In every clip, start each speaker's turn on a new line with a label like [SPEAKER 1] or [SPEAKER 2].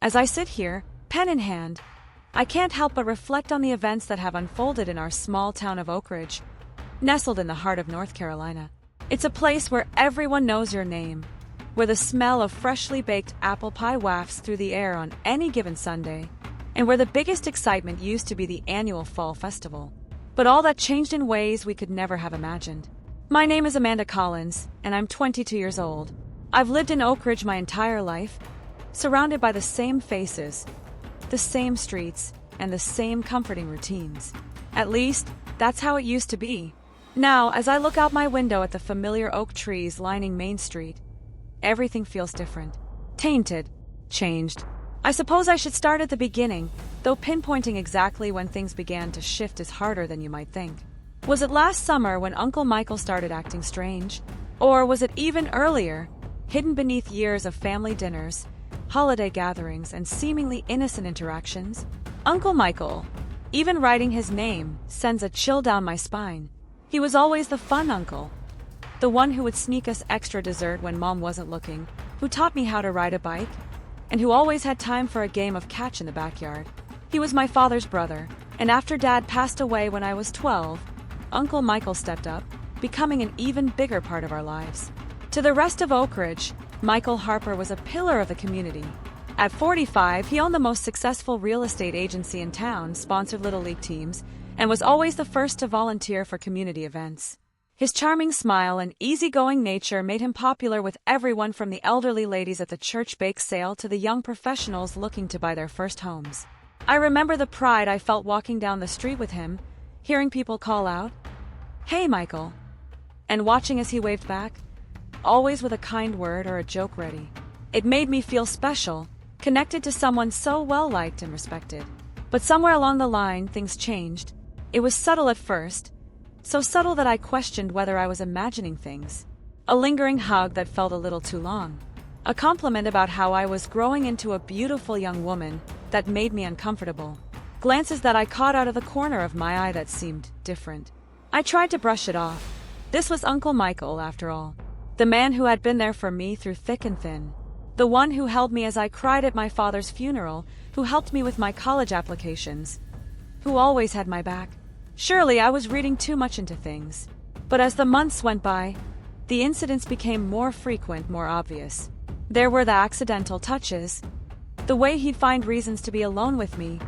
[SPEAKER 1] As I sit here, pen in hand, I can't help but reflect on the events that have unfolded in our small town of Oak Ridge, nestled in the heart of North Carolina. It's a place where everyone knows your name, where the smell of freshly baked apple pie wafts through the air on any given Sunday, and where the biggest excitement used to be the annual fall festival. But all that changed in ways we could never have imagined. My name is Amanda Collins, and I'm 22 years old. I've lived in Oak Ridge my entire life, surrounded by the same faces, the same streets, and the same comforting routines. At least, that's how it used to be. Now, as I look out my window at the familiar oak trees lining Main Street, everything feels different. Tainted. Changed. I suppose I should start at the beginning, though pinpointing exactly when things began to shift is harder than you might think. Was it last summer when Uncle Michael started acting strange? Or was it even earlier, hidden beneath years of family dinners, holiday gatherings, and seemingly innocent interactions? Uncle Michael, even writing his name, sends a chill down my spine. He was always the fun uncle, the one who would sneak us extra dessert when Mom wasn't looking, who taught me how to ride a bike, and who always had time for a game of catch in the backyard. He was my father's brother, and after Dad passed away when I was 12, Uncle Michael stepped up, becoming an even bigger part of our lives. To the rest of Oak Ridge, Michael Harper was a pillar of the community. At 45, he owned the most successful real estate agency in town, sponsored Little League teams, and was always the first to volunteer for community events. His charming smile and easygoing nature made him popular with everyone from the elderly ladies at the church bake sale to the young professionals looking to buy their first homes. I remember the pride I felt walking down the street with him, hearing people call out, "Hey, Michael," and watching as he waved back, always with a kind word or a joke ready. It made me feel special, connected to someone so well-liked and respected. But somewhere along the line, things changed. It was subtle at first, so subtle that I questioned whether I was imagining things. A lingering hug that felt a little too long. A compliment about how I was growing into a beautiful young woman that made me uncomfortable. Glances that I caught out of the corner of my eye that seemed different. I tried to brush it off. This was Uncle Michael, after all. The man who had been there for me through thick and thin. The one who held me as I cried at my father's funeral, who helped me with my college applications, who always had my back. Surely I was reading too much into things. But as the months went by, the incidents became more frequent, more obvious. There were the accidental touches, the way he'd find reasons to be alone with me,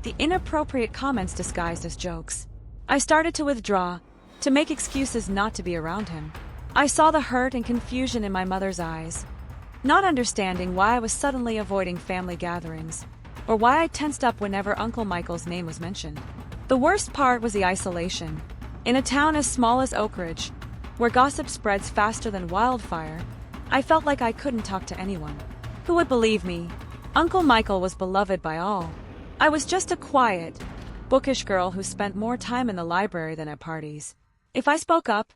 [SPEAKER 1] the inappropriate comments disguised as jokes. I started to withdraw, to make excuses not to be around him. I saw the hurt and confusion in my mother's eyes, not understanding why I was suddenly avoiding family gatherings, or why I tensed up whenever Uncle Michael's name was mentioned. The worst part was the isolation. In a town as small as Oak Ridge, where gossip spreads faster than wildfire, I felt like I couldn't talk to anyone. Who would believe me? Uncle Michael was beloved by all. I was just a quiet, bookish girl who spent more time in the library than at parties. If I spoke up,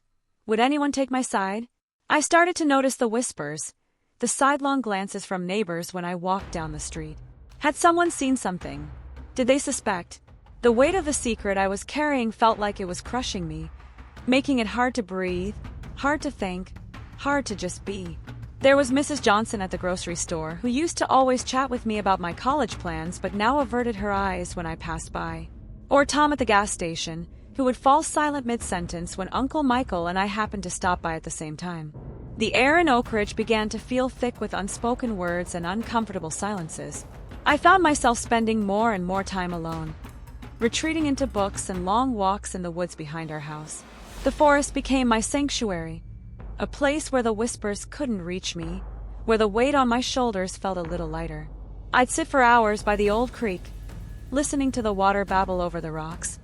[SPEAKER 1] would anyone take my side? I started to notice the whispers, the sidelong glances from neighbors when I walked down the street. Had someone seen something? Did they suspect? The weight of the secret I was carrying felt like it was crushing me, making it hard to breathe, hard to think, hard to just be. There was Mrs. Johnson at the grocery store, who used to always chat with me about my college plans but now averted her eyes when I passed by. Or Tom at the gas station, who would fall silent mid-sentence when Uncle Michael and I happened to stop by at the same time. The air in Oak Ridge began to feel thick with unspoken words and uncomfortable silences. I found myself spending more and more time alone, retreating into books and long walks in the woods behind our house. The forest became my sanctuary, a place where the whispers couldn't reach me, where the weight on my shoulders felt a little lighter. I'd sit for hours by the old creek, listening to the water babble over the rocks,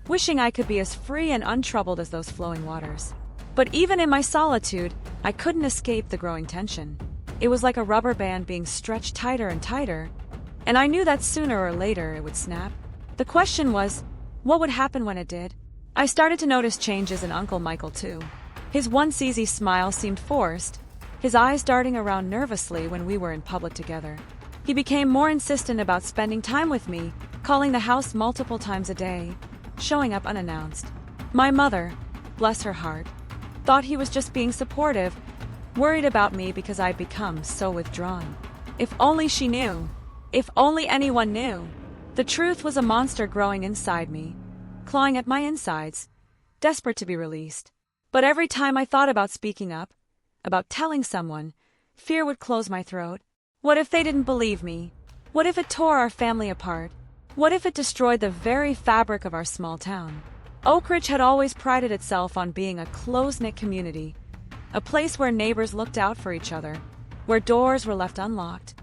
[SPEAKER 1] wishing I could be as free and untroubled as those flowing waters. But even in my solitude, I couldn't escape the growing tension. It was like a rubber band being stretched tighter and tighter, and I knew that sooner or later it would snap. The question was, what would happen when it did? I started to notice changes in Uncle Michael too. His once easy smile seemed forced, his eyes darting around nervously when we were in public together. He became more insistent about spending time with me, calling the house multiple times a day, showing up unannounced. My mother, bless her heart, thought he was just being supportive, worried about me because I'd become so withdrawn. If only she knew. If only anyone knew. The truth was a monster growing inside me, clawing at my insides, desperate to be released. But every time I thought about speaking up, about telling someone, fear would close my throat. What if they didn't believe me? What if it tore our family apart? What if it destroyed the very fabric of our small town? Oak Ridge had always prided itself on being a close-knit community, a place where neighbors looked out for each other, where doors were left unlocked,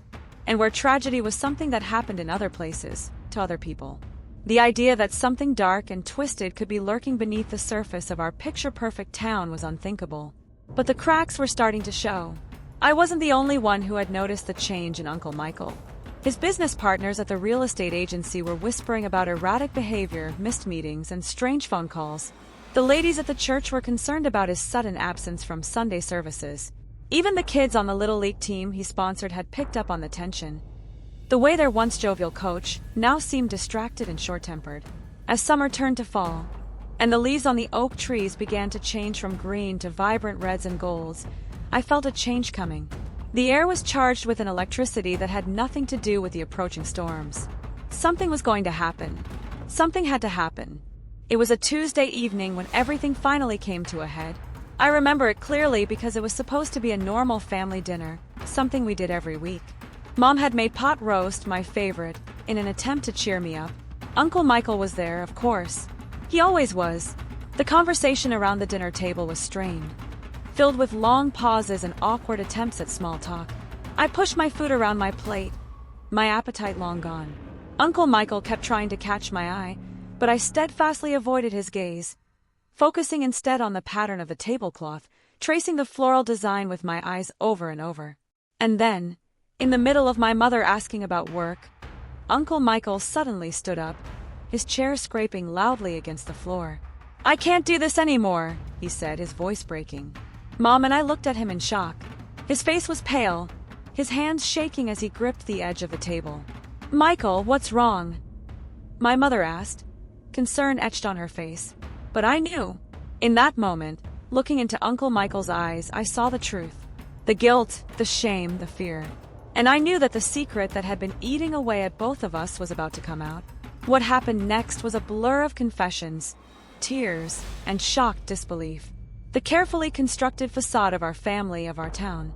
[SPEAKER 1] and where tragedy was something that happened in other places, to other people. The idea that something dark and twisted could be lurking beneath the surface of our picture-perfect town was unthinkable. But the cracks were starting to show. I wasn't the only one who had noticed the change in Uncle Michael. His business partners at the real estate agency were whispering about erratic behavior, missed meetings, and strange phone calls. The ladies at the church were concerned about his sudden absence from Sunday services. Even the kids on the Little League team he sponsored had picked up on the tension. The way their once jovial coach now seemed distracted and short-tempered. As summer turned to fall, and the leaves on the oak trees began to change from green to vibrant reds and golds, I felt a change coming. The air was charged with an electricity that had nothing to do with the approaching storms. Something was going to happen. Something had to happen. It was a Tuesday evening when everything finally came to a head. I remember it clearly because it was supposed to be a normal family dinner, something we did every week. Mom had made pot roast, my favorite, in an attempt to cheer me up. Uncle Michael was there, of course. He always was. The conversation around the dinner table was strained, filled with long pauses and awkward attempts at small talk. I pushed my food around my plate, my appetite long gone. Uncle Michael kept trying to catch my eye, but I steadfastly avoided his gaze, focusing instead on the pattern of the tablecloth, tracing the floral design with my eyes over and over. And then, in the middle of my mother asking about work, Uncle Michael suddenly stood up, his chair scraping loudly against the floor. "I can't do this anymore," he said, his voice breaking. Mom and I looked at him in shock. His face was pale, his hands shaking as he gripped the edge of the table. "Michael, what's wrong?" My mother asked, concern etched on her face. But I knew. In that moment, looking into Uncle Michael's eyes, I saw the truth. The guilt, the shame, the fear. And I knew that the secret that had been eating away at both of us was about to come out. What happened next was a blur of confessions, tears, and shocked disbelief. The carefully constructed facade of our family, of our town,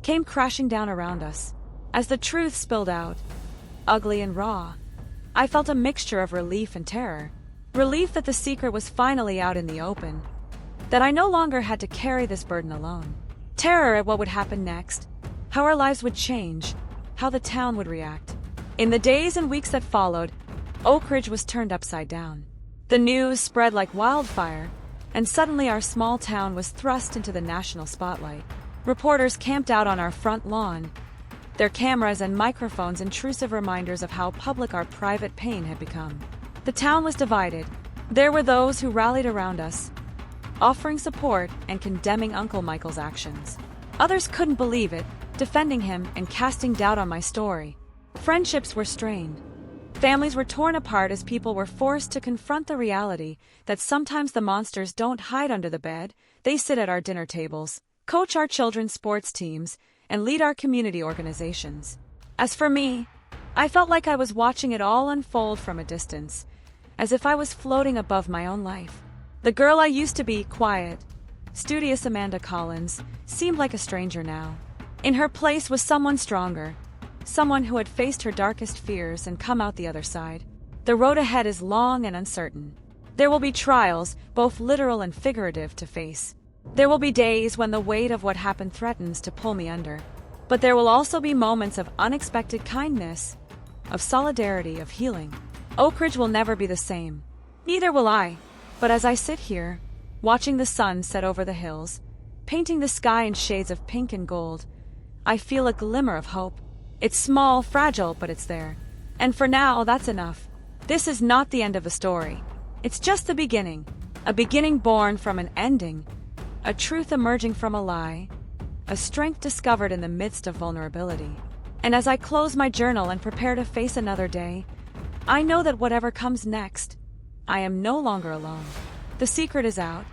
[SPEAKER 1] came crashing down around us. As the truth spilled out, ugly and raw, I felt a mixture of relief and terror. Relief that the secret was finally out in the open, that I no longer had to carry this burden alone. Terror at what would happen next, how our lives would change, how the town would react. In the days and weeks that followed, Oak Ridge was turned upside down. The news spread like wildfire, and suddenly our small town was thrust into the national spotlight. Reporters camped out on our front lawn, their cameras and microphones intrusive reminders of how public our private pain had become. The town was divided. There were those who rallied around us, offering support and condemning Uncle Michael's actions. Others couldn't believe it, defending him and casting doubt on my story. Friendships were strained. Families were torn apart as people were forced to confront the reality that sometimes the monsters don't hide under the bed, they sit at our dinner tables, coach our children's sports teams, and lead our community organizations. As for me, I felt like I was watching it all unfold from a distance, as if I was floating above my own life. The girl I used to be, quiet, studious Amanda Collins, seemed like a stranger now. In her place was someone stronger, someone who had faced her darkest fears and come out the other side. The road ahead is long and uncertain. There will be trials, both literal and figurative, to face. There will be days when the weight of what happened threatens to pull me under. But there will also be moments of unexpected kindness, of solidarity, of healing. Oak Ridge will never be the same. Neither will I. But as I sit here, watching the sun set over the hills, painting the sky in shades of pink and gold, I feel a glimmer of hope. It's small, fragile, but it's there. And for now, that's enough. This is not the end of the story. It's just the beginning. A beginning born from an ending. A truth emerging from a lie. A strength discovered in the midst of vulnerability. And as I close my journal and prepare to face another day, I know that whatever comes next, I am no longer alone. The secret is out,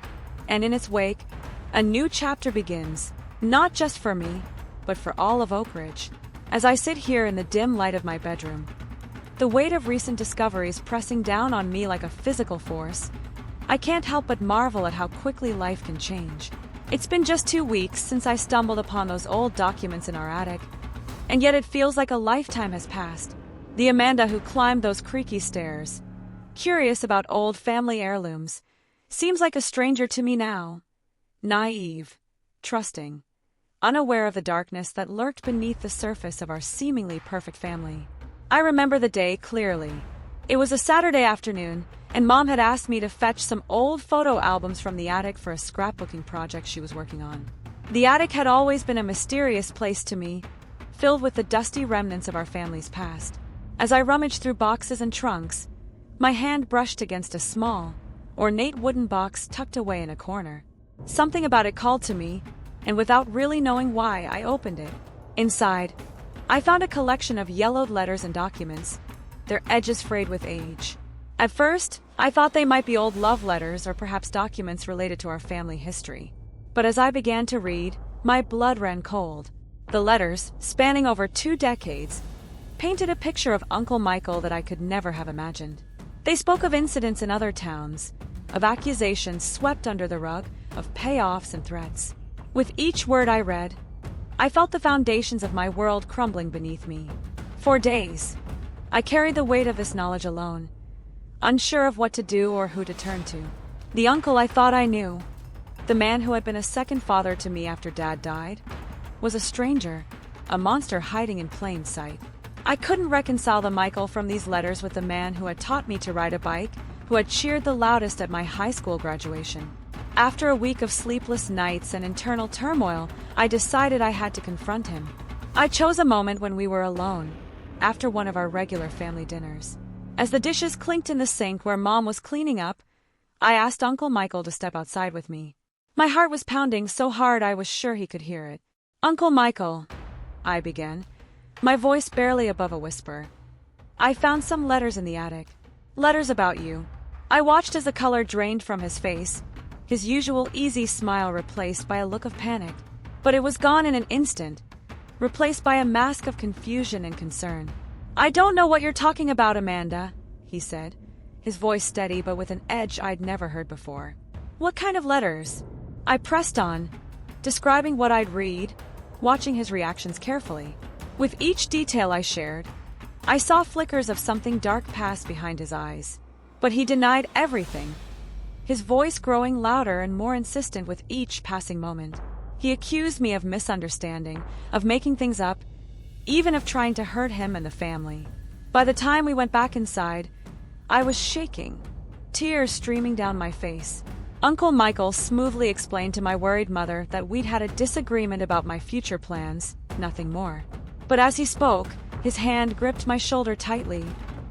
[SPEAKER 1] and in its wake, a new chapter begins, not just for me, but for all of Oak Ridge. As I sit here in the dim light of my bedroom, the weight of recent discoveries pressing down on me like a physical force, I can't help but marvel at how quickly life can change. It's been just 2 weeks since I stumbled upon those old documents in our attic, and yet it feels like a lifetime has passed. The Amanda who climbed those creaky stairs, curious about old family heirlooms, seems like a stranger to me now. Naive, trusting, unaware of the darkness that lurked beneath the surface of our seemingly perfect family. I remember the day clearly. It was a Saturday afternoon, and Mom had asked me to fetch some old photo albums from the attic for a scrapbooking project she was working on. The attic had always been a mysterious place to me, filled with the dusty remnants of our family's past. As I rummaged through boxes and trunks, my hand brushed against a small, ornate wooden box tucked away in a corner. Something about it called to me, and without really knowing why, I opened it. Inside, I found a collection of yellowed letters and documents, their edges frayed with age. At first, I thought they might be old love letters or perhaps documents related to our family history. But as I began to read, my blood ran cold. The letters, spanning over 2 decades, painted a picture of Uncle Michael that I could never have imagined. They spoke of incidents in other towns, of accusations swept under the rug, of payoffs and threats. With each word I read, I felt the foundations of my world crumbling beneath me. For days, I carried the weight of this knowledge alone, unsure of what to do or who to turn to. The uncle I thought I knew, the man who had been a second father to me after Dad died, was a stranger, a monster hiding in plain sight. I couldn't reconcile the Michael from these letters with the man who had taught me to ride a bike, who had cheered the loudest at my high school graduation. After a week of sleepless nights and internal turmoil, I decided I had to confront him. I chose a moment when we were alone, after one of our regular family dinners. As the dishes clinked in the sink where Mom was cleaning up, I asked Uncle Michael to step outside with me. My heart was pounding so hard I was sure he could hear it. "Uncle Michael," I began, my voice barely above a whisper. "I found some letters in the attic. Letters about you." I watched as the color drained from his face, his usual easy smile replaced by a look of panic. But it was gone in an instant, replaced by a mask of confusion and concern. "I don't know what you're talking about, Amanda," he said, his voice steady but with an edge I'd never heard before. "What kind of letters?" I pressed on, describing what I'd read, watching his reactions carefully. With each detail I shared, I saw flickers of something dark pass behind his eyes. But he denied everything, his voice growing louder and more insistent with each passing moment. He accused me of misunderstanding, of making things up, even of trying to hurt him and the family. By the time we went back inside, I was shaking, tears streaming down my face. Uncle Michael smoothly explained to my worried mother that we'd had a disagreement about my future plans, nothing more. But as he spoke, his hand gripped my shoulder tightly,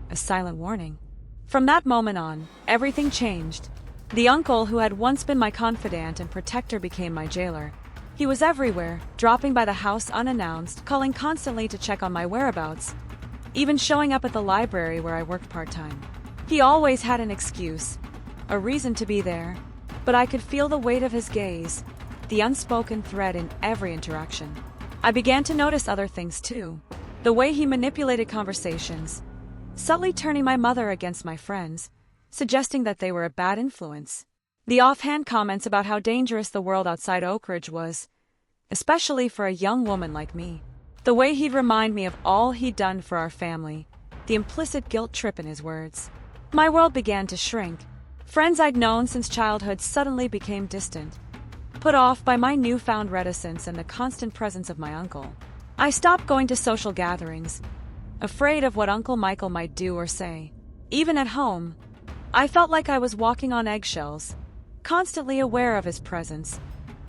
[SPEAKER 1] a silent warning. From that moment on, everything changed. The uncle who had once been my confidant and protector became my jailer. He was everywhere, dropping by the house unannounced, calling constantly to check on my whereabouts, even showing up at the library where I worked part-time. He always had an excuse, a reason to be there, but I could feel the weight of his gaze, the unspoken thread in every interaction. I began to notice other things too. The way he manipulated conversations, subtly turning my mother against my friends, suggesting that they were a bad influence. The offhand comments about how dangerous the world outside Oak Ridge was, especially for a young woman like me. The way he'd remind me of all he'd done for our family, the implicit guilt trip in his words. My world began to shrink. Friends I'd known since childhood suddenly became distant, put off by my newfound reticence and the constant presence of my uncle. I stopped going to social gatherings, afraid of what Uncle Michael might do or say. Even at home, I felt like I was walking on eggshells, constantly aware of his presence,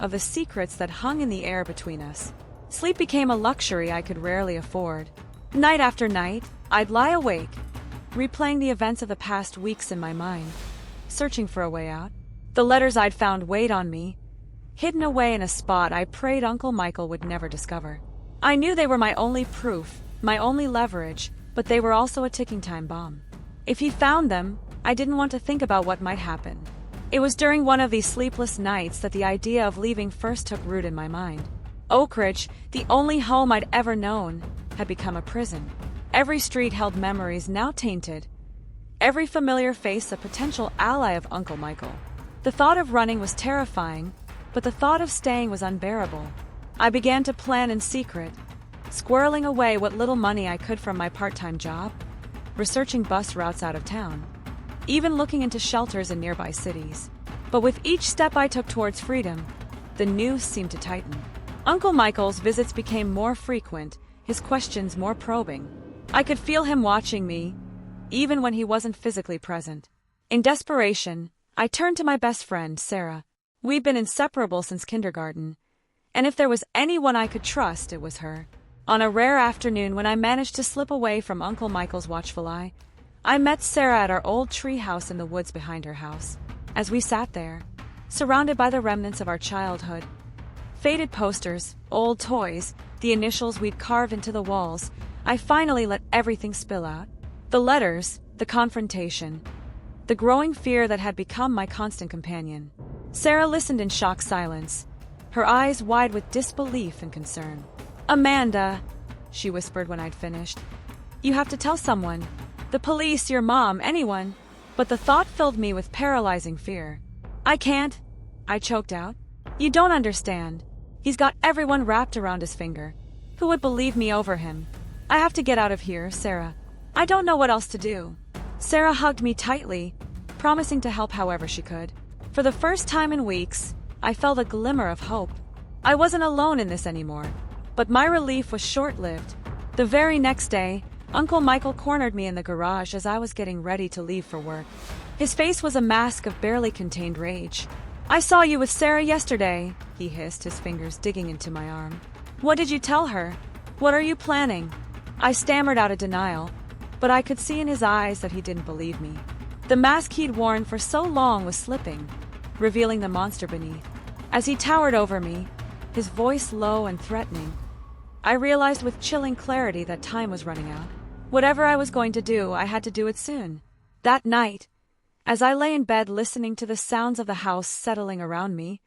[SPEAKER 1] of the secrets that hung in the air between us. Sleep became a luxury I could rarely afford. Night after night, I'd lie awake, replaying the events of the past weeks in my mind, searching for a way out. The letters I'd found weighed on me, hidden away in a spot I prayed Uncle Michael would never discover. I knew they were my only proof, my only leverage, but they were also a ticking time bomb. If he found them, I didn't want to think about what might happen. It was during one of these sleepless nights that the idea of leaving first took root in my mind. Oak Ridge, the only home I'd ever known, had become a prison. Every street held memories now tainted. Every familiar face a potential ally of Uncle Michael. The thought of running was terrifying, but the thought of staying was unbearable. I began to plan in secret, squirreling away what little money I could from my part-time job, researching bus routes out of town, even looking into shelters in nearby cities. But with each step I took towards freedom, the noose seemed to tighten. Uncle Michael's visits became more frequent, his questions more probing. I could feel him watching me, even when he wasn't physically present. In desperation, I turned to my best friend, Sarah. We'd been inseparable since kindergarten, and if there was anyone I could trust, it was her. On a rare afternoon when I managed to slip away from Uncle Michael's watchful eye, I met Sarah at our old tree house in the woods behind her house. As we sat there, surrounded by the remnants of our childhood, faded posters, old toys, the initials we'd carved into the walls, I finally let everything spill out. The letters, the confrontation, the growing fear that had become my constant companion. Sarah listened in shocked silence, her eyes wide with disbelief and concern. "Amanda," she whispered when I'd finished, "you have to tell someone. The police, your mom, anyone." But the thought filled me with paralyzing fear. "I can't," I choked out. "You don't understand. He's got everyone wrapped around his finger. Who would believe me over him? I have to get out of here, Sarah. I don't know what else to do." Sarah hugged me tightly, promising to help however she could. For the first time in weeks, I felt a glimmer of hope. I wasn't alone in this anymore. But my relief was short-lived. The very next day, Uncle Michael cornered me in the garage as I was getting ready to leave for work. His face was a mask of barely contained rage. "I saw you with Sarah yesterday," he hissed, his fingers digging into my arm. "What did you tell her? What are you planning?" I stammered out a denial, but I could see in his eyes that he didn't believe me. The mask he'd worn for so long was slipping, revealing the monster beneath. As he towered over me, his voice low and threatening, I realized with chilling clarity that time was running out. Whatever I was going to do, I had to do it soon. That night, as I lay in bed listening to the sounds of the house settling around me,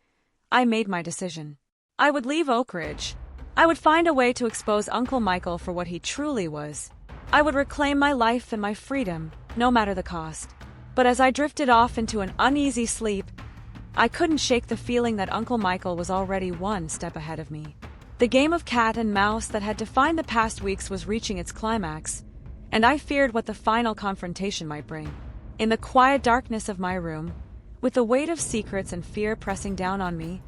[SPEAKER 1] I made my decision. I would leave Oak Ridge. I would find a way to expose Uncle Michael for what he truly was. I would reclaim my life and my freedom, no matter the cost. But as I drifted off into an uneasy sleep, I couldn't shake the feeling that Uncle Michael was already one step ahead of me. The game of cat and mouse that had defined the past weeks was reaching its climax, and I feared what the final confrontation might bring. In the quiet darkness of my room, with the weight of secrets and fear pressing down on me,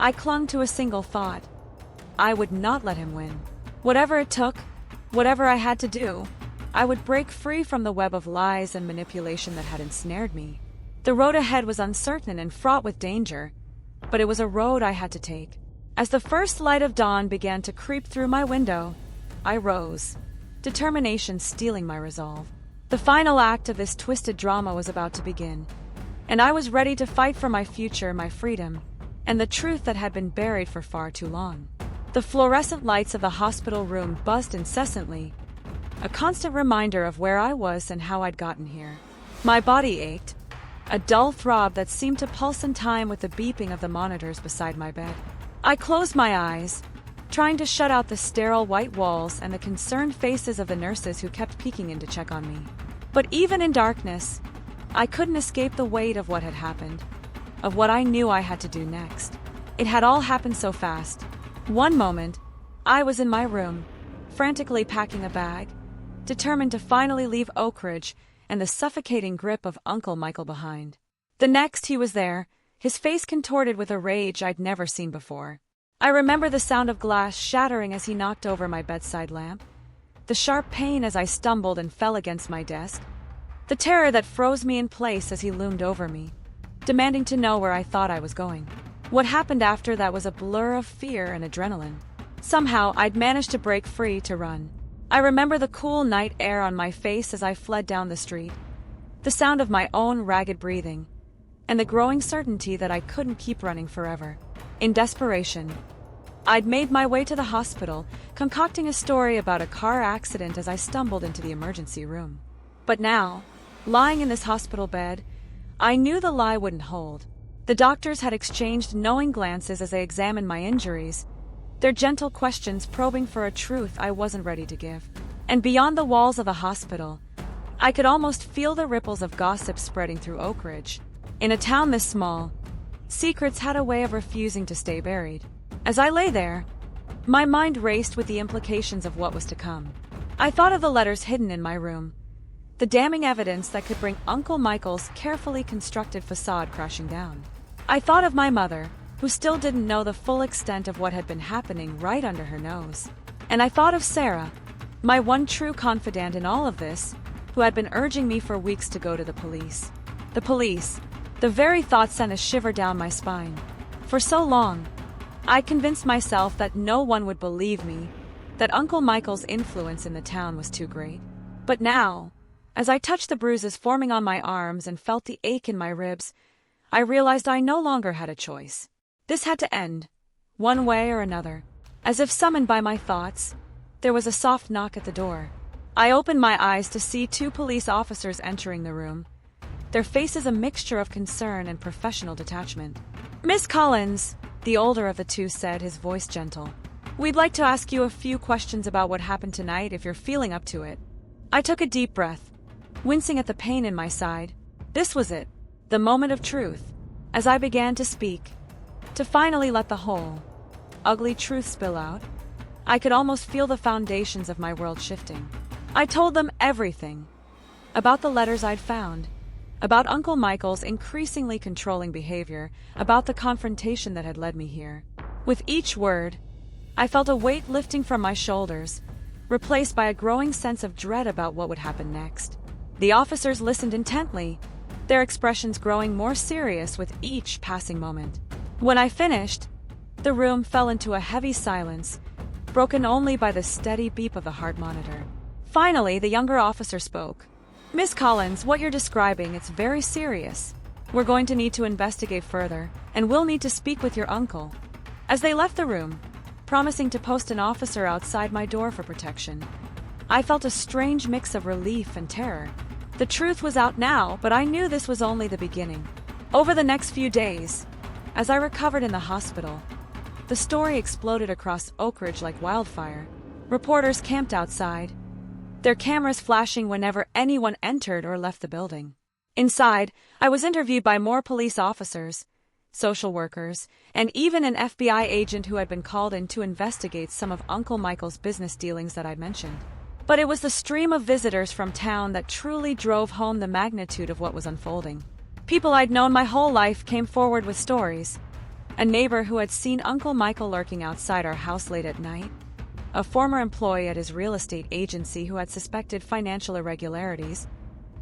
[SPEAKER 1] I clung to a single thought. I would not let him win. Whatever it took, whatever I had to do, I would break free from the web of lies and manipulation that had ensnared me. The road ahead was uncertain and fraught with danger, but it was a road I had to take. As the first light of dawn began to creep through my window, I rose, determination stealing my resolve. The final act of this twisted drama was about to begin, and I was ready to fight for my future, my freedom, and the truth that had been buried for far too long. The fluorescent lights of the hospital room buzzed incessantly, a constant reminder of where I was and how I'd gotten here. My body ached, a dull throb that seemed to pulse in time with the beeping of the monitors beside my bed. I closed my eyes, trying to shut out the sterile white walls and the concerned faces of the nurses who kept peeking in to check on me. But even in darkness, I couldn't escape the weight of what had happened, of what I knew I had to do next. It had all happened so fast. One moment, I was in my room, frantically packing a bag, determined to finally leave Oak Ridge and the suffocating grip of Uncle Michael behind. The next, he was there, his face contorted with a rage I'd never seen before. I remember the sound of glass shattering as he knocked over my bedside lamp, the sharp pain as I stumbled and fell against my desk, the terror that froze me in place as he loomed over me, demanding to know where I thought I was going. What happened after that was a blur of fear and adrenaline. Somehow, I'd managed to break free to run. I remember the cool night air on my face as I fled down the street, the sound of my own ragged breathing, and the growing certainty that I couldn't keep running forever. In desperation, I'd made my way to the hospital, concocting a story about a car accident as I stumbled into the emergency room. But now, lying in this hospital bed, I knew the lie wouldn't hold. The doctors had exchanged knowing glances as they examined my injuries, their gentle questions probing for a truth I wasn't ready to give. And beyond the walls of the hospital, I could almost feel the ripples of gossip spreading through Oak Ridge. In a town this small, secrets had a way of refusing to stay buried. As I lay there, my mind raced with the implications of what was to come. I thought of the letters hidden in my room, the damning evidence that could bring Uncle Michael's carefully constructed facade crashing down. I thought of my mother, who still didn't know the full extent of what had been happening right under her nose. And I thought of Sarah, my one true confidant in all of this, who had been urging me for weeks to go to the police. The police. The very thought sent a shiver down my spine. For so long, I convinced myself that no one would believe me, that Uncle Michael's influence in the town was too great. But now, as I touched the bruises forming on my arms and felt the ache in my ribs, I realized I no longer had a choice. This had to end, one way or another. As if summoned by my thoughts, there was a soft knock at the door. I opened my eyes to see two police officers entering the room, their faces a mixture of concern and professional detachment. "Miss Collins," the older of the two said, his voice gentle. "We'd like to ask you a few questions about what happened tonight if you're feeling up to it." I took a deep breath, wincing at the pain in my side. This was it, the moment of truth. As I began to speak, to finally let the whole, ugly truth spill out, I could almost feel the foundations of my world shifting. I told them everything. About the letters I'd found, about Uncle Michael's increasingly controlling behavior, about the confrontation that had led me here. With each word, I felt a weight lifting from my shoulders, replaced by a growing sense of dread about what would happen next. The officers listened intently, their expressions growing more serious with each passing moment. When I finished, the room fell into a heavy silence, broken only by the steady beep of the heart monitor. Finally, the younger officer spoke. "Miss Collins, what you're describing, it's very serious. We're going to need to investigate further, and we'll need to speak with your uncle." As they left the room, promising to post an officer outside my door for protection, I felt a strange mix of relief and terror. The truth was out now, but I knew this was only the beginning. Over the next few days, as I recovered in the hospital, the story exploded across Oak Ridge like wildfire. Reporters camped outside, their cameras flashing whenever anyone entered or left the building. Inside, I was interviewed by more police officers, social workers, and even an FBI agent who had been called in to investigate some of Uncle Michael's business dealings that I'd mentioned. But it was the stream of visitors from town that truly drove home the magnitude of what was unfolding. People I'd known my whole life came forward with stories. A neighbor who had seen Uncle Michael lurking outside our house late at night, a former employee at his real estate agency who had suspected financial irregularities,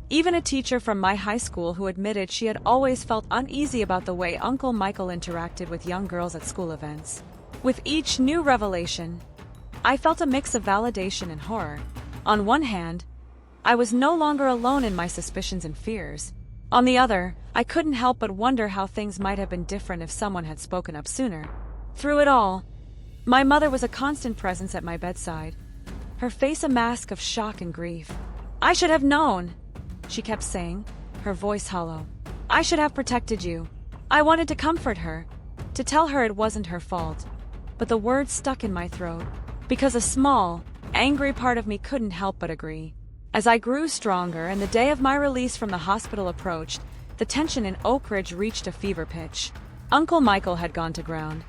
[SPEAKER 1] even a teacher from my high school who admitted she had always felt uneasy about the way Uncle Michael interacted with young girls at school events. With each new revelation, I felt a mix of validation and horror. On one hand, I was no longer alone in my suspicions and fears. On the other, I couldn't help but wonder how things might have been different if someone had spoken up sooner. Through it all, my mother was a constant presence at my bedside, her face a mask of shock and grief. "I should have known," she kept saying, her voice hollow. "I should have protected you." I wanted to comfort her, to tell her it wasn't her fault, but the words stuck in my throat, because a small, angry part of me couldn't help but agree. As I grew stronger and the day of my release from the hospital approached, the tension in Oak Ridge reached a fever pitch. Uncle Michael had gone to ground,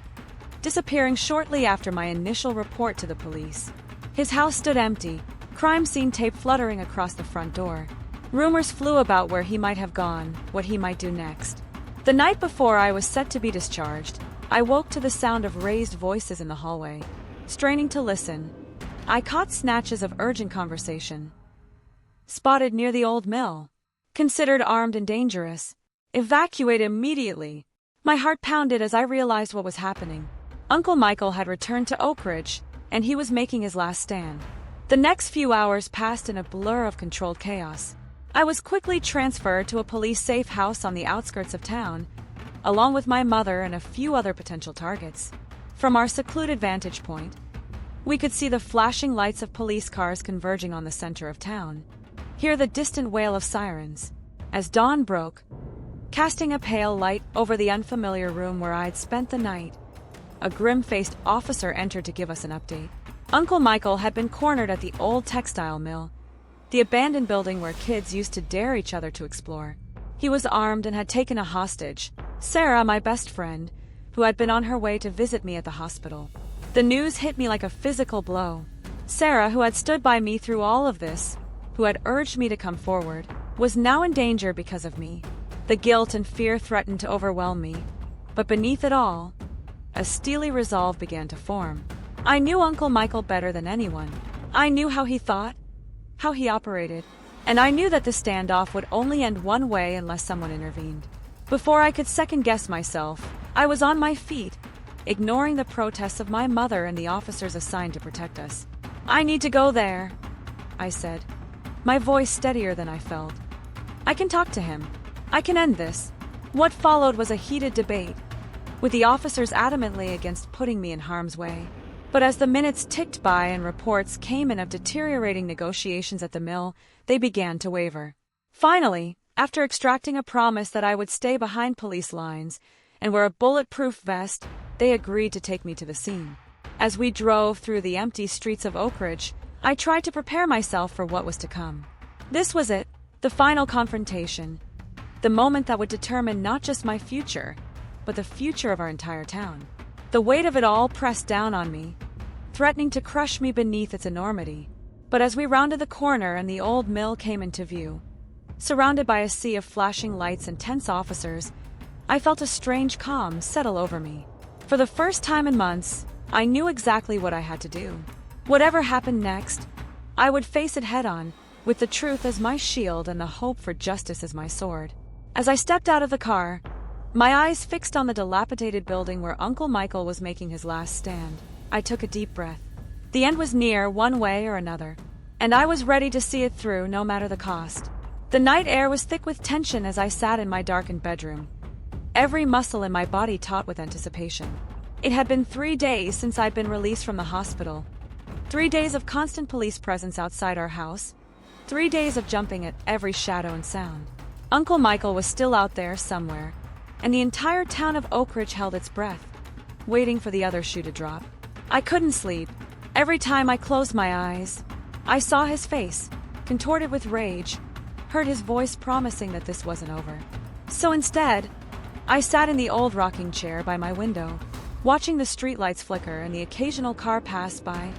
[SPEAKER 1] disappearing shortly after my initial report to the police. His house stood empty, crime scene tape fluttering across the front door. Rumors flew about where he might have gone, what he might do next. The night before I was set to be discharged, I woke to the sound of raised voices in the hallway. Straining to listen, I caught snatches of urgent conversation. "Spotted near the old mill. Considered armed and dangerous. Evacuate immediately." My heart pounded as I realized what was happening. Uncle Michael had returned to Oak Ridge, and he was making his last stand. The next few hours passed in a blur of controlled chaos. I was quickly transferred to a police-safe house on the outskirts of town, along with my mother and a few other potential targets. From our secluded vantage point, we could see the flashing lights of police cars converging on the center of town, hear the distant wail of sirens. As dawn broke, casting a pale light over the unfamiliar room where I'd spent the night, a grim-faced officer entered to give us an update. Uncle Michael had been cornered at the old textile mill, the abandoned building where kids used to dare each other to explore. He was armed and had taken a hostage, Sarah, my best friend, who had been on her way to visit me at the hospital. The news hit me like a physical blow. Sarah, who had stood by me through all of this, who had urged me to come forward, was now in danger because of me. The guilt and fear threatened to overwhelm me, but beneath it all, a steely resolve began to form. I knew Uncle Michael better than anyone. I knew how he thought, how he operated, and I knew that the standoff would only end one way unless someone intervened. Before I could second-guess myself, I was on my feet, ignoring the protests of my mother and the officers assigned to protect us. "I need to go there," I said, my voice steadier than I felt. "I can talk to him. I can end this." What followed was a heated debate, with the officers adamantly against putting me in harm's way. But as the minutes ticked by and reports came in of deteriorating negotiations at the mill, they began to waver. Finally, after extracting a promise that I would stay behind police lines and wear a bulletproof vest, they agreed to take me to the scene. As we drove through the empty streets of Oak Ridge, I tried to prepare myself for what was to come. This was it, the final confrontation, the moment that would determine not just my future, but the future of our entire town. The weight of it all pressed down on me, threatening to crush me beneath its enormity. But as we rounded the corner and the old mill came into view, surrounded by a sea of flashing lights and tense officers, I felt a strange calm settle over me. For the first time in months, I knew exactly what I had to do. Whatever happened next, I would face it head-on, with the truth as my shield and the hope for justice as my sword. As I stepped out of the car, my eyes fixed on the dilapidated building where Uncle Michael was making his last stand, I took a deep breath. The end was near, one way or another, and I was ready to see it through, no matter the cost. The night air was thick with tension as I sat in my darkened bedroom, every muscle in my body taut with anticipation. It had been 3 days since I'd been released from the hospital. 3 days of constant police presence outside our house. 3 days of jumping at every shadow and sound. Uncle Michael was still out there somewhere, and the entire town of Oak Ridge held its breath, waiting for the other shoe to drop. I couldn't sleep. Every time I closed my eyes, I saw his face, contorted with rage, heard his voice promising that this wasn't over. So instead, I sat in the old rocking chair by my window, watching the streetlights flicker and the occasional car pass by,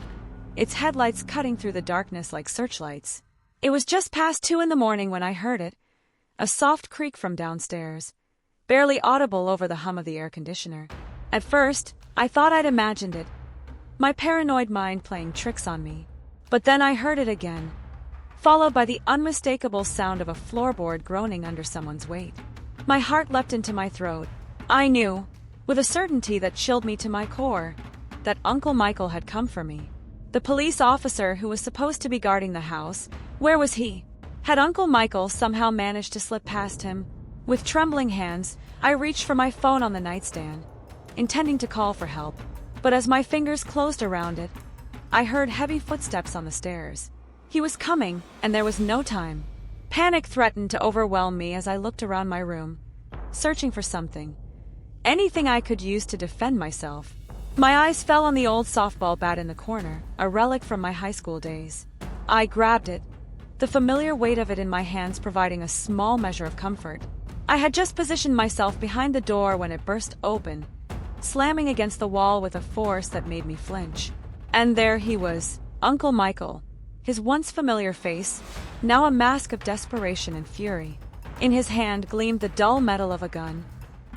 [SPEAKER 1] its headlights cutting through the darkness like searchlights. It was just past 2 in the morning when I heard it, a soft creak from downstairs, barely audible over the hum of the air conditioner. At first, I thought I'd imagined it, my paranoid mind playing tricks on me. But then I heard it again, followed by the unmistakable sound of a floorboard groaning under someone's weight. My heart leapt into my throat. I knew, with a certainty that chilled me to my core, that Uncle Michael had come for me. The police officer who was supposed to be guarding the house, where was he? Had Uncle Michael somehow managed to slip past him? With trembling hands, I reached for my phone on the nightstand, intending to call for help. But as my fingers closed around it, I heard heavy footsteps on the stairs. He was coming, and there was no time. Panic threatened to overwhelm me as I looked around my room, searching for something, anything I could use to defend myself. My eyes fell on the old softball bat in the corner, a relic from my high school days. I grabbed it, the familiar weight of it in my hands providing a small measure of comfort. I had just positioned myself behind the door when it burst open, slamming against the wall with a force that made me flinch. And there he was, Uncle Michael, his once familiar face, now a mask of desperation and fury. In his hand gleamed the dull metal of a gun,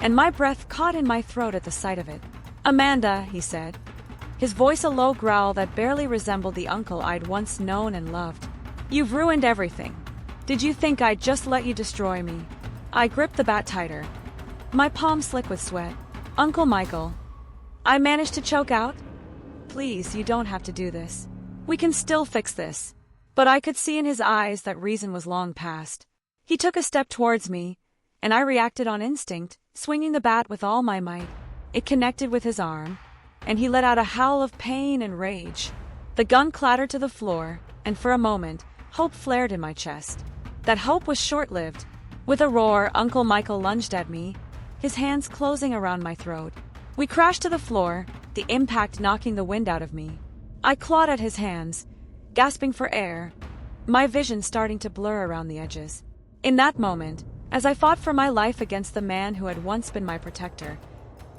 [SPEAKER 1] and my breath caught in my throat at the sight of it. "Amanda," he said, his voice a low growl that barely resembled the uncle I'd once known and loved. "You've ruined everything. Did you think I'd just let you destroy me?" I gripped the bat tighter, my palm slick with sweat. "Uncle Michael," I managed to choke out. "Please, you don't have to do this. We can still fix this." But I could see in his eyes that reason was long past. He took a step towards me, and I reacted on instinct, swinging the bat with all my might. It connected with his arm, and he let out a howl of pain and rage. The gun clattered to the floor, and for a moment, hope flared in my chest. That hope was short-lived. With a roar, Uncle Michael lunged at me, his hands closing around my throat. We crashed to the floor, the impact knocking the wind out of me. I clawed at his hands, gasping for air, my vision starting to blur around the edges. In that moment, as I fought for my life against the man who had once been my protector,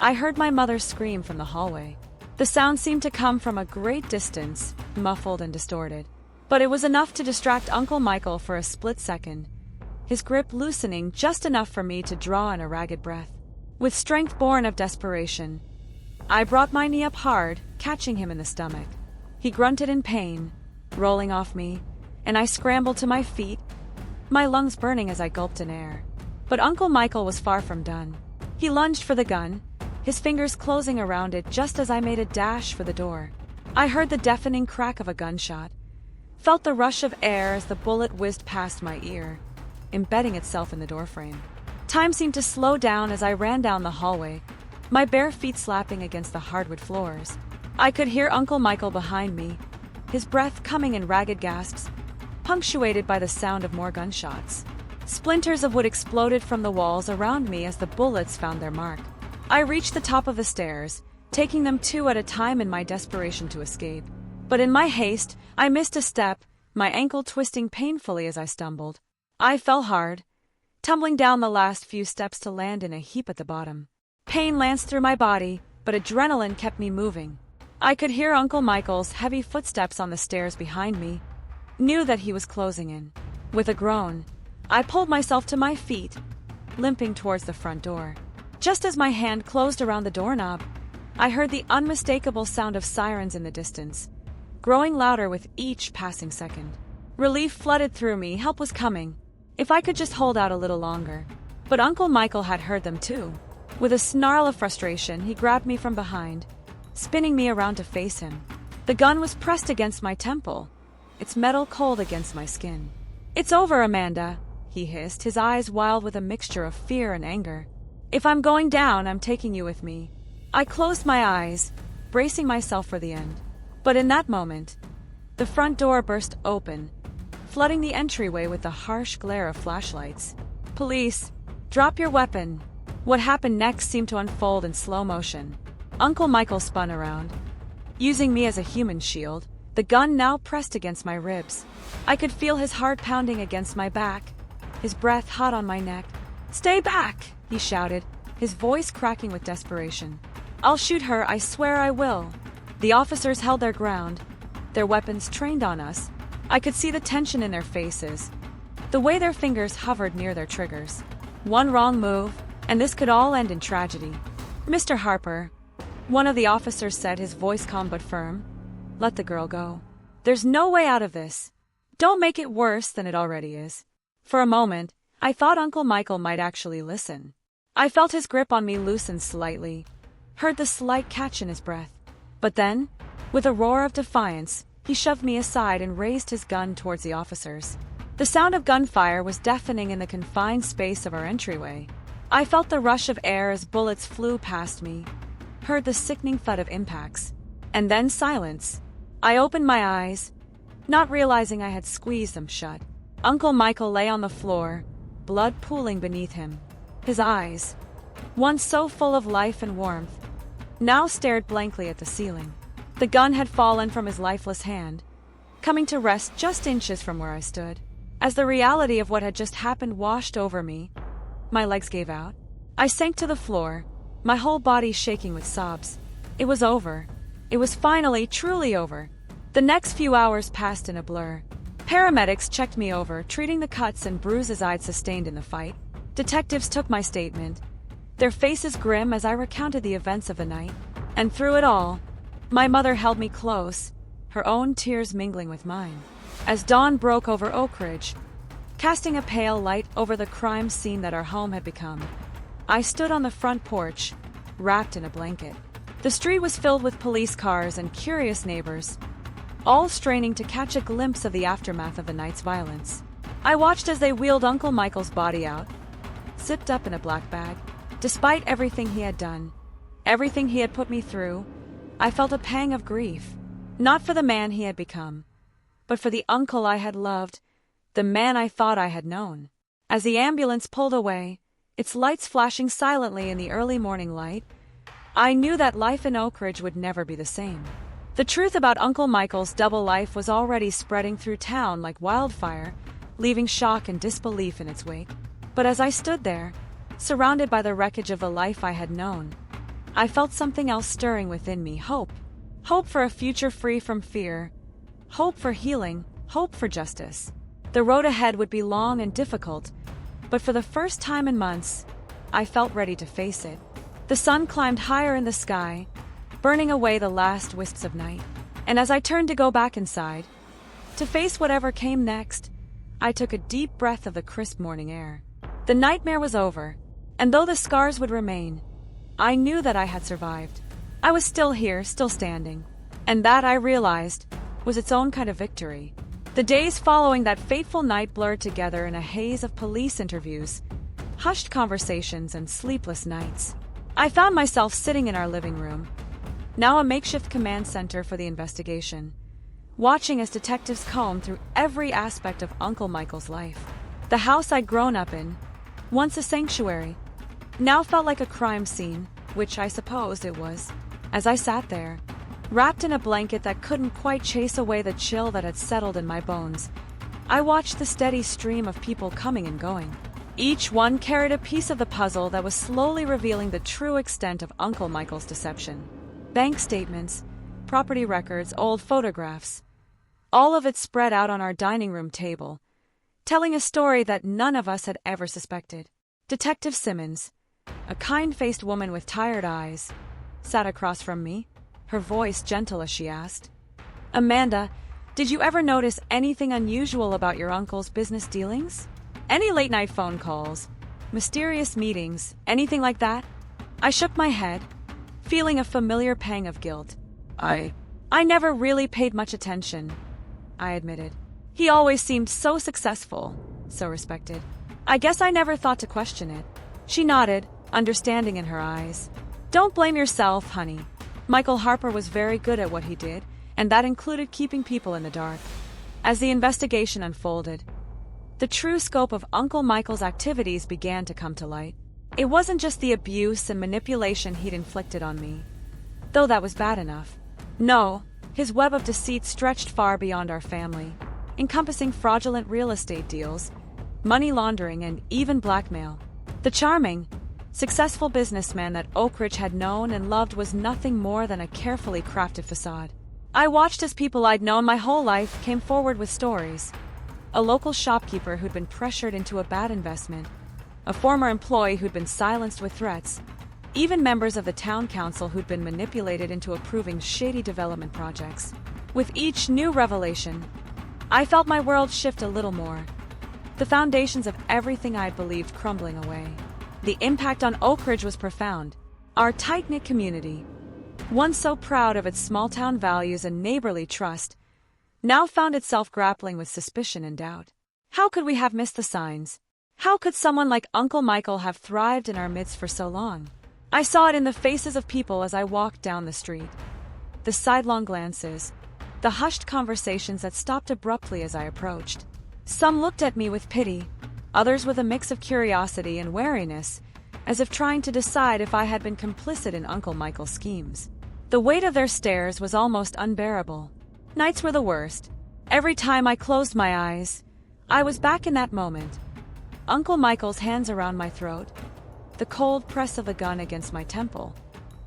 [SPEAKER 1] I heard my mother scream from the hallway. The sound seemed to come from a great distance, muffled and distorted. But it was enough to distract Uncle Michael for a split second, his grip loosening just enough for me to draw in a ragged breath. With strength born of desperation, I brought my knee up hard, catching him in the stomach. He grunted in pain, rolling off me, and I scrambled to my feet, my lungs burning as I gulped in air. But Uncle Michael was far from done. He lunged for the gun, his fingers closing around it just as I made a dash for the door. I heard the deafening crack of a gunshot, felt the rush of air as the bullet whizzed past my ear, embedding itself in the doorframe. Time seemed to slow down as I ran down the hallway, my bare feet slapping against the hardwood floors. I could hear Uncle Michael behind me, his breath coming in ragged gasps, punctuated by the sound of more gunshots. Splinters of wood exploded from the walls around me as the bullets found their mark. I reached the top of the stairs, taking them two at a time in my desperation to escape. But in my haste, I missed a step, my ankle twisting painfully as I stumbled. I fell hard, tumbling down the last few steps to land in a heap at the bottom. Pain lanced through my body, but adrenaline kept me moving. I could hear Uncle Michael's heavy footsteps on the stairs behind me, knew that he was closing in. With a groan, I pulled myself to my feet, limping towards the front door. Just as my hand closed around the doorknob, I heard the unmistakable sound of sirens in the distance, growing louder with each passing second. Relief flooded through me, help was coming. If I could just hold out a little longer. But Uncle Michael had heard them too. With a snarl of frustration, he grabbed me from behind, spinning me around to face him. The gun was pressed against my temple, its metal cold against my skin. "It's over, Amanda," he hissed, his eyes wild with a mixture of fear and anger. "If I'm going down, I'm taking you with me." I closed my eyes, bracing myself for the end. But in that moment, the front door burst open, flooding the entryway with the harsh glare of flashlights. "Police, drop your weapon." What happened next seemed to unfold in slow motion. Uncle Michael spun around, using me as a human shield, the gun now pressed against my ribs. I could feel his heart pounding against my back, his breath hot on my neck. "Stay back!" he shouted, his voice cracking with desperation. "I'll shoot her, I swear I will." The officers held their ground, their weapons trained on us. I could see the tension in their faces, the way their fingers hovered near their triggers. One wrong move, and this could all end in tragedy. "Mr. Harper," one of the officers said, his voice calm but firm, "let the girl go. There's no way out of this. Don't make it worse than it already is." For a moment, I thought Uncle Michael might actually listen. I felt his grip on me loosen slightly, heard the slight catch in his breath. But then, with a roar of defiance, he shoved me aside and raised his gun towards the officers. The sound of gunfire was deafening in the confined space of our entryway. I felt the rush of air as bullets flew past me, heard the sickening thud of impacts. And then silence. I opened my eyes, not realizing I had squeezed them shut. Uncle Michael lay on the floor, blood pooling beneath him. His eyes, once so full of life and warmth, now stared blankly at the ceiling. The gun had fallen from his lifeless hand, coming to rest just inches from where I stood. As the reality of what had just happened washed over me, my legs gave out. I sank to the floor, my whole body shaking with sobs. It was over. It was finally, truly over. The next few hours passed in a blur. Paramedics checked me over, treating the cuts and bruises I'd sustained in the fight. Detectives took my statement, their faces grim as I recounted the events of the night. And through it all, my mother held me close, her own tears mingling with mine. As dawn broke over Oak Ridge, casting a pale light over the crime scene that our home had become, I stood on the front porch, wrapped in a blanket. The street was filled with police cars and curious neighbors, all straining to catch a glimpse of the aftermath of the night's violence. I watched as they wheeled Uncle Michael's body out, zipped up in a black bag. Despite everything he had done, everything he had put me through, I felt a pang of grief, not for the man he had become, but for the uncle I had loved, the man I thought I had known. As the ambulance pulled away, its lights flashing silently in the early morning light, I knew that life in Oak Ridge would never be the same. The truth about Uncle Michael's double life was already spreading through town like wildfire, leaving shock and disbelief in its wake. But as I stood there, surrounded by the wreckage of the life I had known, I felt something else stirring within me: hope. Hope for a future free from fear. Hope for healing. Hope for justice. The road ahead would be long and difficult, but for the first time in months, I felt ready to face it. The sun climbed higher in the sky, burning away the last wisps of night. And as I turned to go back inside, to face whatever came next, I took a deep breath of the crisp morning air. The nightmare was over, and though the scars would remain, I knew that I had survived. I was still here, still standing. And that, I realized, was its own kind of victory. The days following that fateful night blurred together in a haze of police interviews, hushed conversations, and sleepless nights. I found myself sitting in our living room, now a makeshift command center for the investigation, watching as detectives combed through every aspect of Uncle Michael's life. The house I'd grown up in, once a sanctuary, now felt like a crime scene, which I supposed it was. As I sat there, wrapped in a blanket that couldn't quite chase away the chill that had settled in my bones, I watched the steady stream of people coming and going. Each one carried a piece of the puzzle that was slowly revealing the true extent of Uncle Michael's deception. Bank statements, property records, old photographs. All of it spread out on our dining room table, telling a story that none of us had ever suspected. Detective Simmons, a kind-faced woman with tired eyes, sat across from me, her voice gentle as she asked, "Amanda, did you ever notice anything unusual about your uncle's business dealings? Any late-night phone calls, mysterious meetings, anything like that?" I shook my head, feeling a familiar pang of guilt. I never really paid much attention, I admitted. He always seemed so successful, so respected. I guess I never thought to question it. She nodded, understanding in her eyes. "Don't blame yourself, honey. Michael Harper was very good at what he did, and that included keeping people in the dark." As the investigation unfolded, the true scope of Uncle Michael's activities began to come to light. It wasn't just the abuse and manipulation he'd inflicted on me, though that was bad enough. No, his web of deceit stretched far beyond our family, encompassing fraudulent real estate deals, money laundering, and even blackmail. The charming, successful businessman that Oak Ridge had known and loved was nothing more than a carefully crafted facade. I watched as people I'd known my whole life came forward with stories. A local shopkeeper who'd been pressured into a bad investment, a former employee who'd been silenced with threats, even members of the town council who'd been manipulated into approving shady development projects. With each new revelation, I felt my world shift a little more, the foundations of everything I'd believed crumbling away. The impact on Oak Ridge was profound. Our tight-knit community, once so proud of its small-town values and neighborly trust, now found itself grappling with suspicion and doubt. How could we have missed the signs? How could someone like Uncle Michael have thrived in our midst for so long? I saw it in the faces of people as I walked down the street. The sidelong glances, the hushed conversations that stopped abruptly as I approached. Some looked at me with pity, others with a mix of curiosity and wariness, as if trying to decide if I had been complicit in Uncle Michael's schemes. The weight of their stares was almost unbearable. Nights were the worst. Every time I closed my eyes, I was back in that moment. Uncle Michael's hands around my throat, the cold press of the gun against my temple,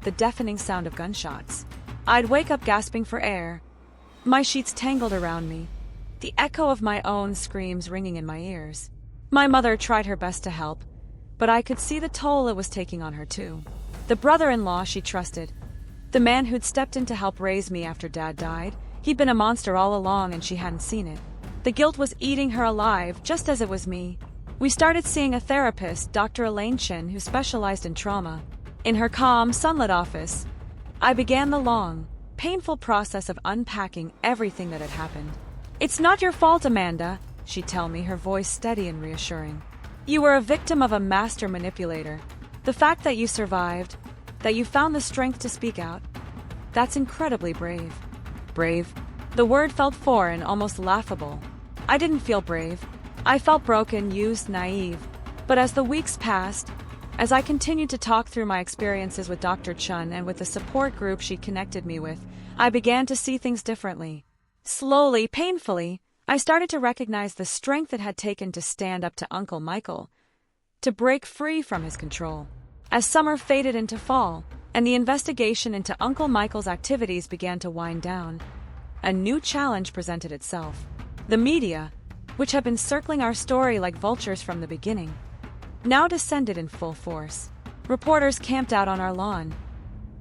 [SPEAKER 1] the deafening sound of gunshots. I'd wake up gasping for air, my sheets tangled around me, the echo of my own screams ringing in my ears. My mother tried her best to help, but I could see the toll it was taking on her too. The brother-in-law she trusted, the man who'd stepped in to help raise me after Dad died, he'd been a monster all along and she hadn't seen it. The guilt was eating her alive, just as it was me. We started seeing a therapist, Dr. Elaine Chin, who specialized in trauma. In her calm, sunlit office, I began the long, painful process of unpacking everything that had happened. "It's not your fault, Amanda," she'd tell me, her voice steady and reassuring. "You were a victim of a master manipulator. The fact that you survived, that you found the strength to speak out, that's incredibly brave." Brave? The word felt foreign, almost laughable. I didn't feel brave. I felt broken, used, naive. But as the weeks passed, As I continued to talk through my experiences with Dr. Chun and with the support group she connected me with, I began to see things differently. Slowly, painfully, I started to recognize the strength it had taken to stand up to Uncle Michael, to break free from his control. As summer faded into fall, and the investigation into Uncle Michael's activities began to wind down, a new challenge presented itself. The media, which had been circling our story like vultures from the beginning, now descended in full force. Reporters camped out on our lawn,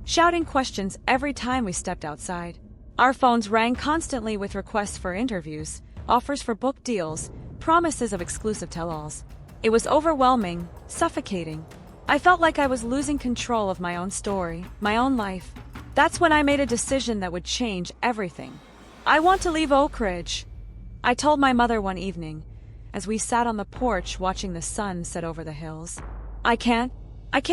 [SPEAKER 1] shouting questions every time we stepped outside. Our phones rang constantly with requests for interviews, offers for book deals, promises of exclusive tell-alls. It was overwhelming, suffocating. I felt like I was losing control of my own story, my own life. That's when I made a decision that would change everything. I want to leave Oak Ridge, I told my mother one evening, as we sat on the porch watching the sun set over the hills. I can't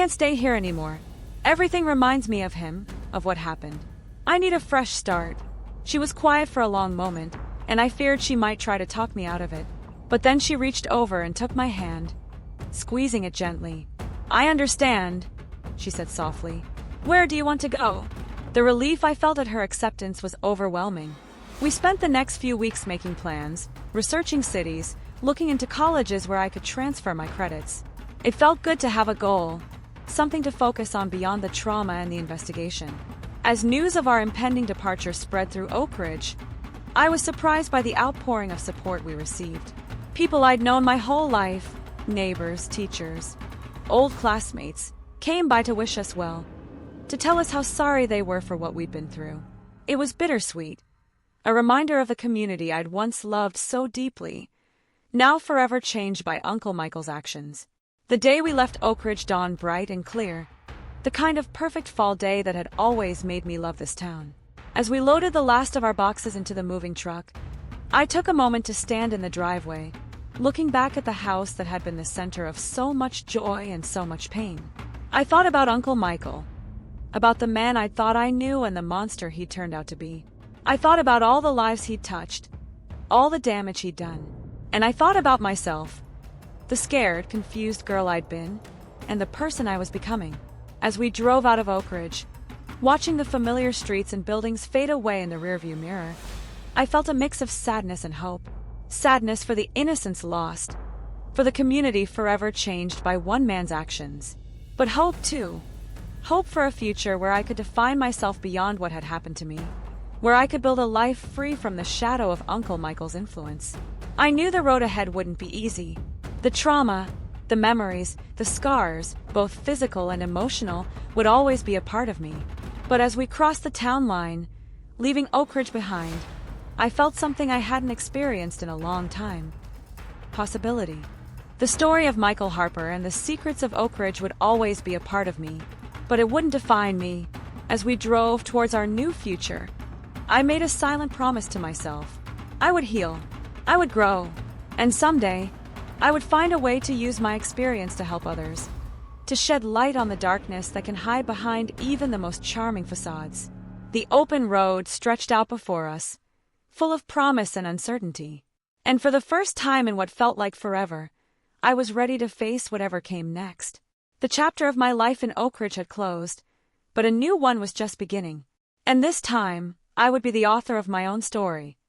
[SPEAKER 1] stay here anymore. Everything reminds me of him, of what happened. I need a fresh start. She was quiet for a long moment, and I feared she might try to talk me out of it. But then she reached over and took my hand, squeezing it gently. I understand, she said softly. Where do you want to go? The relief I felt at her acceptance was overwhelming. We spent the next few weeks making plans, researching cities, looking into colleges where I could transfer my credits. It felt good to have a goal, something to focus on beyond the trauma and the investigation. As news of our impending departure spread through Oak Ridge, I was surprised by the outpouring of support we received. People I'd known my whole life, neighbors, teachers, old classmates, came by to wish us well, to tell us how sorry they were for what we'd been through. It was bittersweet, a reminder of the community I'd once loved so deeply, now forever changed by Uncle Michael's actions. The day we left Oak Ridge dawned bright and clear, the kind of perfect fall day that had always made me love this town. As we loaded the last of our boxes into the moving truck, I took a moment to stand in the driveway, looking back at the house that had been the center of so much joy and so much pain. I thought about Uncle Michael, about the man I thought I knew and the monster he'd turned out to be. I thought about all the lives he'd touched, all the damage he'd done. And I thought about myself, the scared, confused girl I'd been, and the person I was becoming. As we drove out of Oak Ridge, watching the familiar streets and buildings fade away in the rearview mirror, I felt a mix of sadness and hope. Sadness for the innocence lost, for the community forever changed by one man's actions. But hope, too. Hope for a future where I could define myself beyond what had happened to me, where I could build a life free from the shadow of Uncle Michael's influence. I knew the road ahead wouldn't be easy. The trauma, the memories, the scars, both physical and emotional, would always be a part of me. But as we crossed the town line, leaving Oak Ridge behind, I felt something I hadn't experienced in a long time. Possibility. The story of Michael Harper and the secrets of Oak Ridge would always be a part of me, but it wouldn't define me. As we drove towards our new future, I made a silent promise to myself. I would heal, I would grow, and someday, I would find a way to use my experience to help others, to shed light on the darkness that can hide behind even the most charming facades. The open road stretched out before us, full of promise and uncertainty. And for the first time in what felt like forever, I was ready to face whatever came next. The chapter of my life in Oak Ridge had closed, but a new one was just beginning. And this time, I would be the author of my own story,